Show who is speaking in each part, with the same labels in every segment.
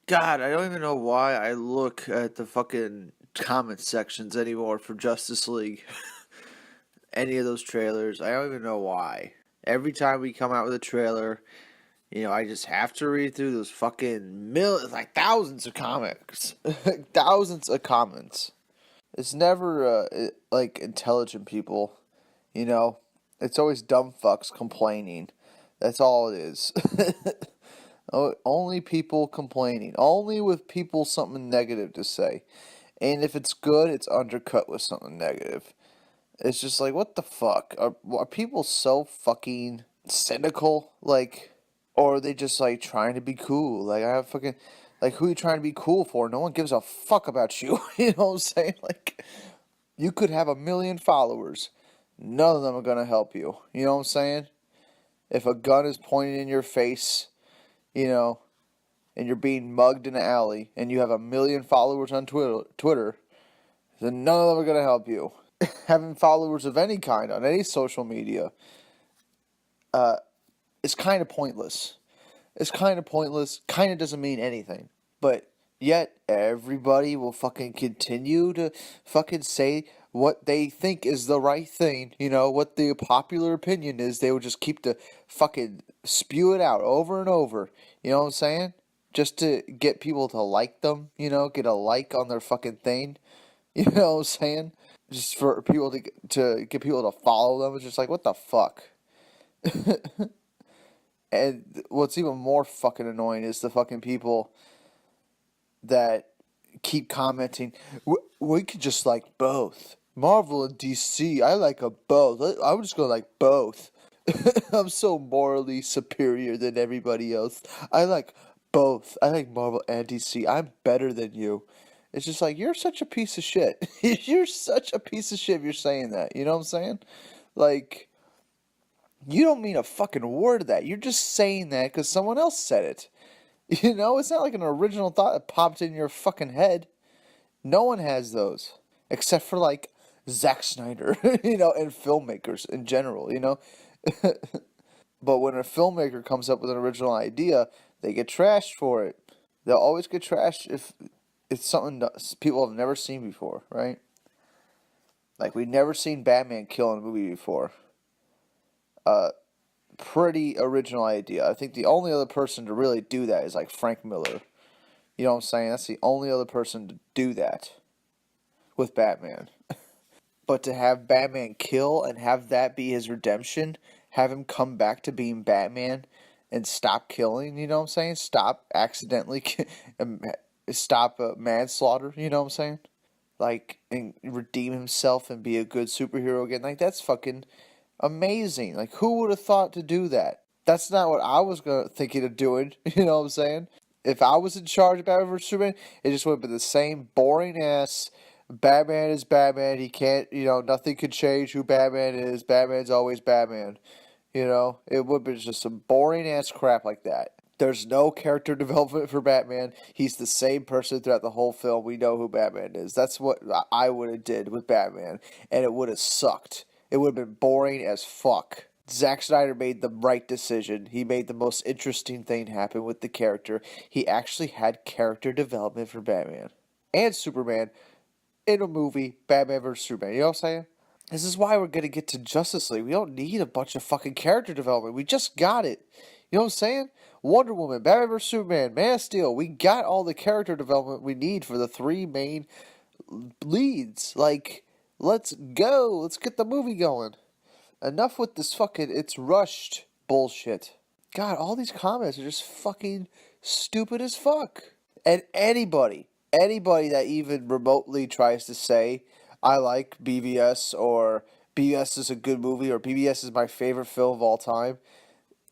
Speaker 1: God, I don't even know why I look at the fucking comment sections anymore for Justice League. Any of those trailers. I don't even know why. Every time we come out with a trailer, I just have to read through those fucking like thousands of comics, thousands of comments. It's never like intelligent people, you know. It's always dumb fucks complaining. That's all it is. Only people complaining. Only with people something negative to say. And if it's good, it's undercut with something negative. It's just like, what the fuck? Are people so fucking cynical? Like, or are they just like trying to be cool? Like, I have fucking, like, who are you trying to be cool for? No one gives a fuck about you. You know what I'm saying? Like, you could have 1 million followers. None of them are gonna help you. You know what I'm saying? If a gun is pointed in your face, you know, and you're being mugged in an alley, and you have 1 million followers on Twitter, then none of them are gonna help you. Having followers of any kind on any social media is kind of pointless. It's kind of pointless. Kind of doesn't mean anything. But yet everybody will fucking continue to fucking say what they think is the right thing. You know, what the popular opinion is. They will just keep to fucking spew it out over and over. You know what I'm saying? Just to get people to like them. You know, get a like on their fucking thing. You know what I'm saying? Just for people to get people to follow them. It's just like, what the fuck? And what's even more fucking annoying is the fucking people that keep commenting, we could just like both. Marvel and DC, I like a both. I'm just gonna like both. I'm so morally superior than everybody else. I like both. I like Marvel and DC. I'm better than you. It's just like, you're such a piece of shit. You're such a piece of shit if you're saying that. You know what I'm saying? Like, you don't mean a fucking word of that. You're just saying that because someone else said it. You know, it's not like an original thought that popped in your fucking head. No one has those. Except for, like, Zack Snyder, and filmmakers in general, But when a filmmaker comes up with an original idea, they get trashed for it. They'll always get trashed if it's something that people have never seen before, right? Like, we've never seen Batman kill in a movie before. Pretty original idea. I think the only other person to really do that is like Frank Miller. You know what I'm saying? That's the only other person to do that with Batman. But to have Batman kill and have that be his redemption, have him come back to being Batman and stop killing, you know what I'm saying? Stop accidentally, stop manslaughter, you know what I'm saying? Like, and redeem himself and be a good superhero again. Like, that's fucking amazing. Like, who would have thought to do that? That's not what I was thinking of doing. You know what I'm saying? If I was in charge of Batman vs Superman, it just would have been the same boring ass. Batman is Batman. He can't. Nothing could change who Batman is. Batman's always Batman. It would be just some boring ass crap like that. There's no character development for Batman. He's the same person throughout the whole film. We know who Batman is. That's what I would have did with Batman, and it would have sucked. It would have been boring as fuck. Zack Snyder made the right decision. He made the most interesting thing happen with the character. He actually had character development for Batman and Superman in a movie, Batman vs. Superman. You know what I'm saying? This is why we're going to get to Justice League. We don't need a bunch of fucking character development. We just got it. You know what I'm saying? Wonder Woman, Batman vs. Superman, Man of Steel. We got all the character development we need for the three main leads. Like, let's go. Let's get the movie going. Enough with this fucking it's rushed bullshit. God, all these comments are just fucking stupid as fuck. And anybody that even remotely tries to say, I like BVS, or BVS is a good movie, or BVS is my favorite film of all time,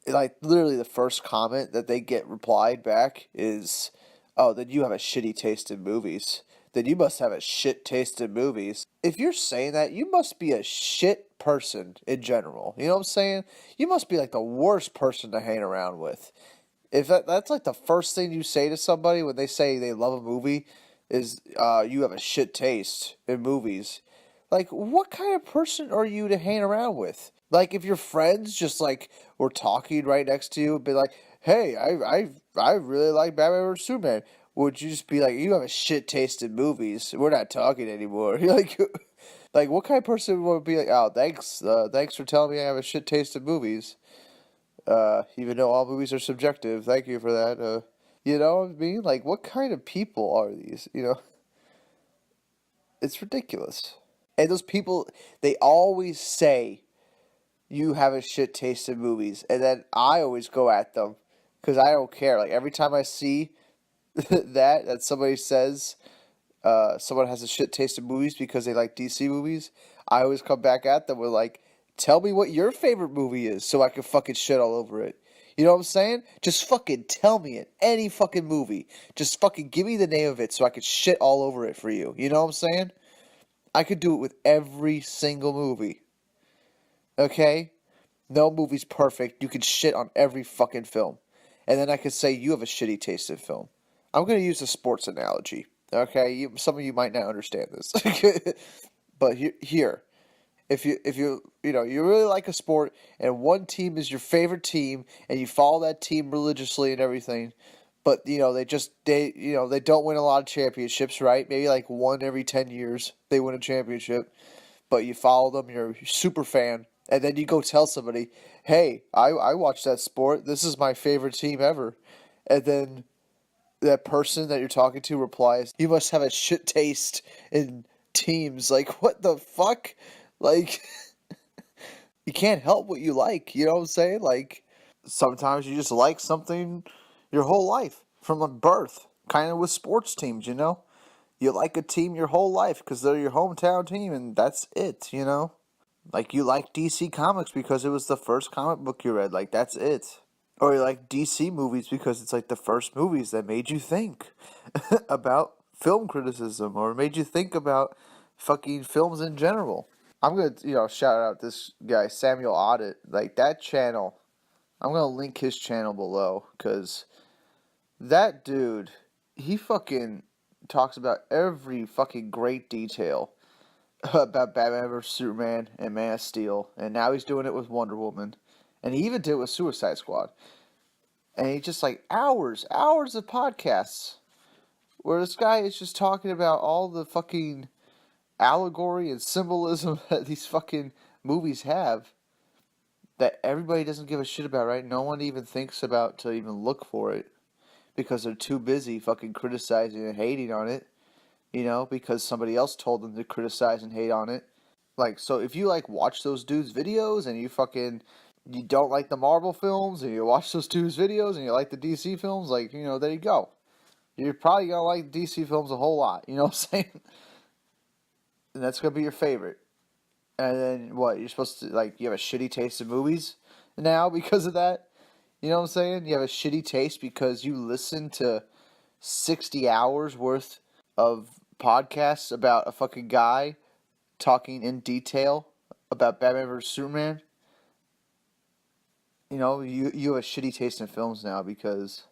Speaker 1: like, literally the first comment that they get replied back is, oh, then you have a shitty taste in movies. Then you must have a shit taste in movies. If you're saying that, you must be a shit person in general. You know what I'm saying? You must be like the worst person to hang around with. If that's like the first thing you say to somebody when they say they love a movie is, you have a shit taste in movies. Like, what kind of person are you to hang around with? Like, if your friends just like were talking right next to you and be like, "Hey, I really like Batman vs Superman." would you just be like, you have a shit taste in movies. We're not talking anymore. You're like what kind of person would be like, oh, thanks for telling me I have a shit taste in movies. Even though all movies are subjective, thank you for that. You know what I mean? Like, what kind of people are these? It's ridiculous. And those people, they always say you have a shit taste in movies, and then I always go at them because I don't care. Like every time I see that somebody says someone has a shit taste in movies because they like DC movies, I always come back at them with like, tell me what your favorite movie is so I can fucking shit all over it. You know what I'm saying? Just fucking tell me it. Any fucking movie. Just fucking give me the name of it so I can shit all over it for you. You know what I'm saying? I could do it with every single movie. Okay? No movie's perfect. You can shit on every fucking film. And then I could say you have a shitty taste in film. I'm going to use a sports analogy. Okay? Some of you might not understand this. But here, if you really like a sport and one team is your favorite team and you follow that team religiously and everything, but they don't win a lot of championships, right? Maybe like one every 10 years they win a championship, but you follow them, you're a super fan, and then you go tell somebody, hey, I watch that sport, this is my favorite team ever. And then that person that you're talking to replies, you must have a shit taste in teams. Like, what the fuck? Like, you can't help what you like, you know what I'm saying? Like, sometimes you just like something your whole life from a birth. Kind of with sports teams, you know? You like a team your whole life because they're your hometown team and that's it, you know? Like, you like DC Comics because it was the first comic book you read. Like, that's it. Or you like DC movies because it's like the first movies that made you think about film criticism or made you think about fucking films in general. I'm gonna, shout out this guy, Samuel Otten. Like, that channel, I'm gonna link his channel below because that dude, he fucking talks about every fucking great detail about Batman vs Superman and Man of Steel, and now he's doing it with Wonder Woman, and he even did it with Suicide Squad. And he just like hours of podcasts where this guy is just talking about all the fucking allegory and symbolism that these fucking movies have that everybody doesn't give a shit about, right? No one even thinks about to even look for it because they're too busy fucking criticizing and hating on it, because somebody else told them to criticize and hate on it. Like, so if you like watch those dudes' videos and you don't like the Marvel films and you watch those dudes' videos and you like the DC films, like, there you go. You're probably gonna like DC films a whole lot, you know what I'm saying? And that's gonna be your favorite. And then what? You're supposed to you have a shitty taste in movies now because of that? You know what I'm saying? You have a shitty taste because you listen to 60 hours worth of podcasts about a fucking guy talking in detail about Batman vs Superman. You have a shitty taste in films now because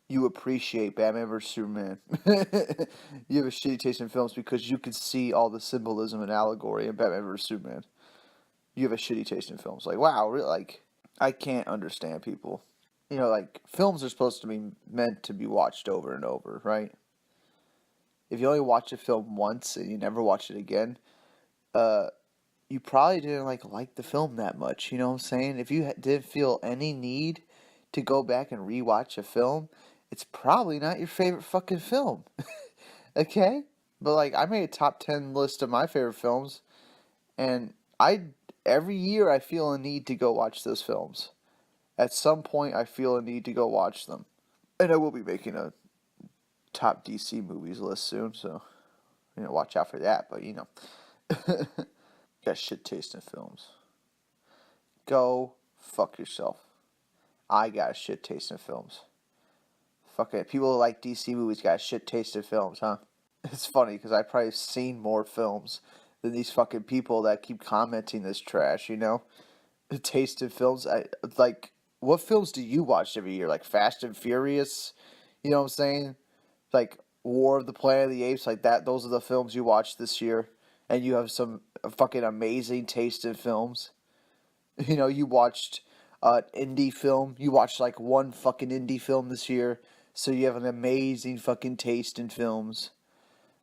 Speaker 1: you appreciate Batman vs Superman. You have a shitty taste in films because you can see all the symbolism and allegory in Batman vs Superman. You have a shitty taste in films. Like, wow, really? Like, I can't understand people. Films are supposed to be meant to be watched over and over, right? If you only watch a film once and you never watch it again, you probably didn't like the film that much. You know what I'm saying? If you didn't feel any need to go back and rewatch a film, it's probably not your favorite fucking film. Okay? But I made a top 10 list of my favorite films, and every year I feel a need to go watch those films. At some point I feel a need to go watch them. And I will be making a top DC movies list soon, so watch out for that, but got shit taste in films. Go fuck yourself. I got a shit taste in films. Fuck it. People who like DC movies got a shit taste in films, huh? It's funny because I've probably seen more films than these fucking people that keep commenting this trash, The taste in films. What films do you watch every year? Like Fast and Furious? You know what I'm saying? Like War of the Planet of the Apes, like that. Those are the films you watched this year. And you have some fucking amazing taste in films. You watched indie film. You watched one fucking indie film this year. so you have an amazing fucking taste in films.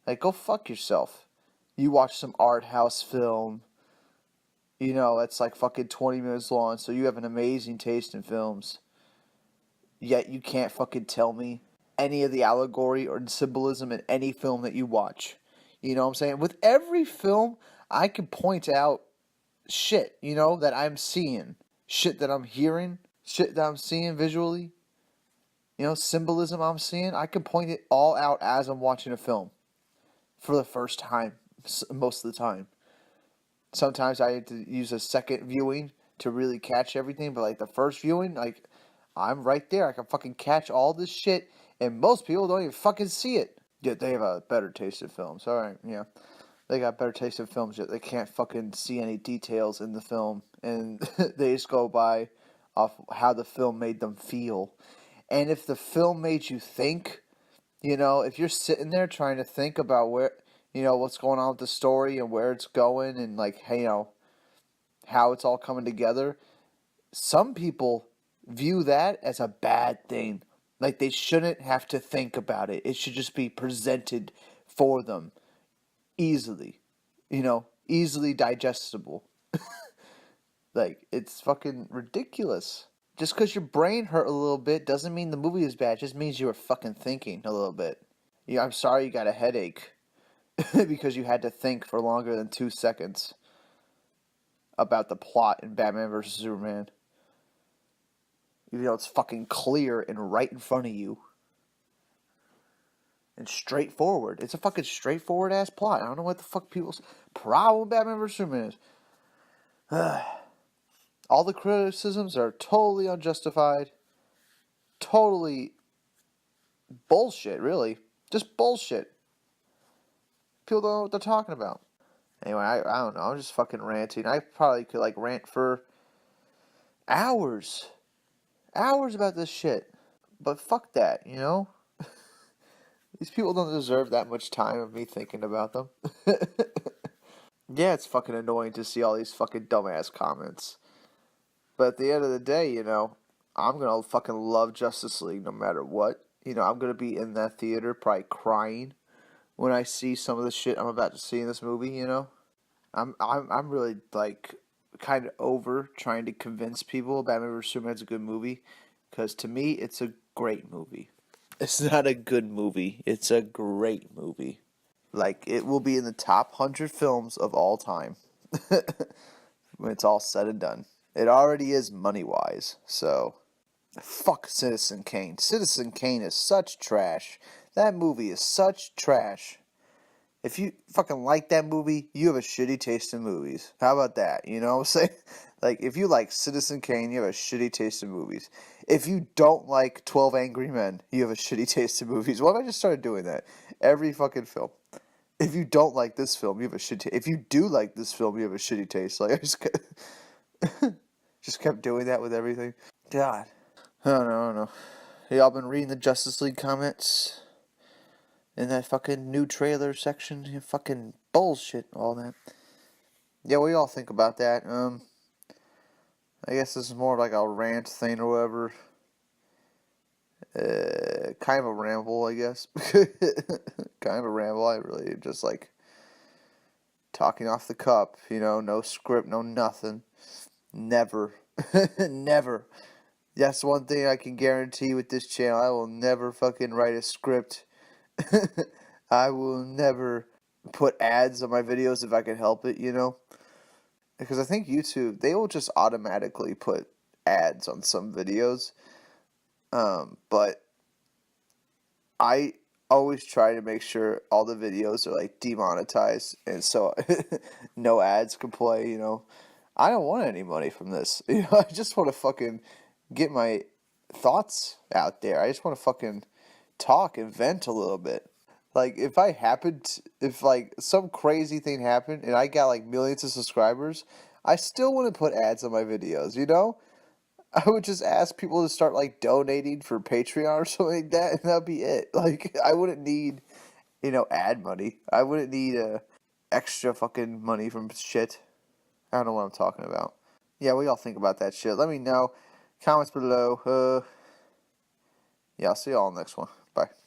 Speaker 1: Like, go fuck yourself. You watch some art house film, that's like fucking 20 minutes long, so you have an amazing taste in films. Yet you can't fucking tell me any of the allegory or symbolism in any film that you watch. You know what I'm saying? With every film, I can point out shit, that I'm seeing. Shit that I'm hearing. Shit that I'm seeing visually. Symbolism I'm seeing. I can point it all out as I'm watching a film. For the first time. Most of the time. Sometimes I have to use a second viewing to really catch everything. But like the first viewing, like, I'm right there. I can fucking catch all this shit. And most people don't even fucking see it. Yet they have a better taste in films. Alright, yeah. They got better taste in films, yet they can't fucking see any details in the film. And they just go by off how the film made them feel. And if the film made you think, if you're sitting there trying to think about where, what's going on with the story and where it's going and like, hey, how it's all coming together, some people view that as a bad thing. Like they shouldn't have to think about it. It should just be presented for them easily, easily digestible. Like, it's fucking ridiculous. Just because your brain hurt a little bit doesn't mean the movie is bad. It just means you were fucking thinking a little bit. Yeah, I'm sorry you got a headache because you had to think for longer than 2 seconds about the plot in Batman vs. Superman. Even though it's fucking clear and right in front of you. And straightforward. It's a fucking straightforward ass plot. I don't know what the fuck people's problem with Batman vs. Superman is. All the criticisms are totally unjustified. Totally bullshit, really. Just bullshit. People don't know what they're talking about. Anyway, I don't know. I'm just fucking ranting. I probably could like rant for hours. Hours about this shit. But fuck that, These people don't deserve that much time of me thinking about them. Yeah, it's fucking annoying to see all these fucking dumbass comments. But at the end of the day, I'm gonna fucking love Justice League no matter what. I'm gonna be in that theater probably crying when I see some of the shit I'm about to see in this movie, I'm really like kind of over trying to convince people Batman vs Superman's a good movie, because to me it's a great movie. It's not a good movie. It's a great movie. Like, it will be in the top 100 films of all time when it's all said and done. It already is money-wise, so fuck Citizen Kane. Citizen Kane is such trash. That movie is such trash. If you fucking like that movie, you have a shitty taste in movies. How about that? You know what I'm saying? Like, if you like Citizen Kane, you have a shitty taste in movies. If you don't like 12 Angry Men, you have a shitty taste in movies. Why have I just started doing that? Every fucking film. If you don't like this film, you have a shitty taste. If you do like this film, you have a shitty taste. Like, I just kept doing that with everything. God. I don't know. Y'all been reading the Justice League comments? In that fucking new trailer section? Fucking bullshit, all that. Yeah, what y'all think about that? I guess this is more like a rant thing or whatever. Kind of a ramble, I guess. Kind of a ramble. I really just like talking off the cup, no script, no nothing. Never. Never. That's one thing I can guarantee with this channel. I will never fucking write a script. I will never put ads on my videos if I can help it, Because I think YouTube, they will just automatically put ads on some videos. But I always try to make sure all the videos are like demonetized, and so no ads can play, I don't want any money from this. I just want to fucking get my thoughts out there. I just want to fucking talk and vent a little bit. Like, if like some crazy thing happened and I got like millions of subscribers, I still wouldn't put ads on my videos, I would just ask people to start like donating for Patreon or something like that, and that'd be it. Like, I wouldn't need, ad money. I wouldn't need extra fucking money from shit. I don't know what I'm talking about. Yeah, what y'all think about that shit? Let me know. Comments below. Yeah, I'll see y'all next one. Bye.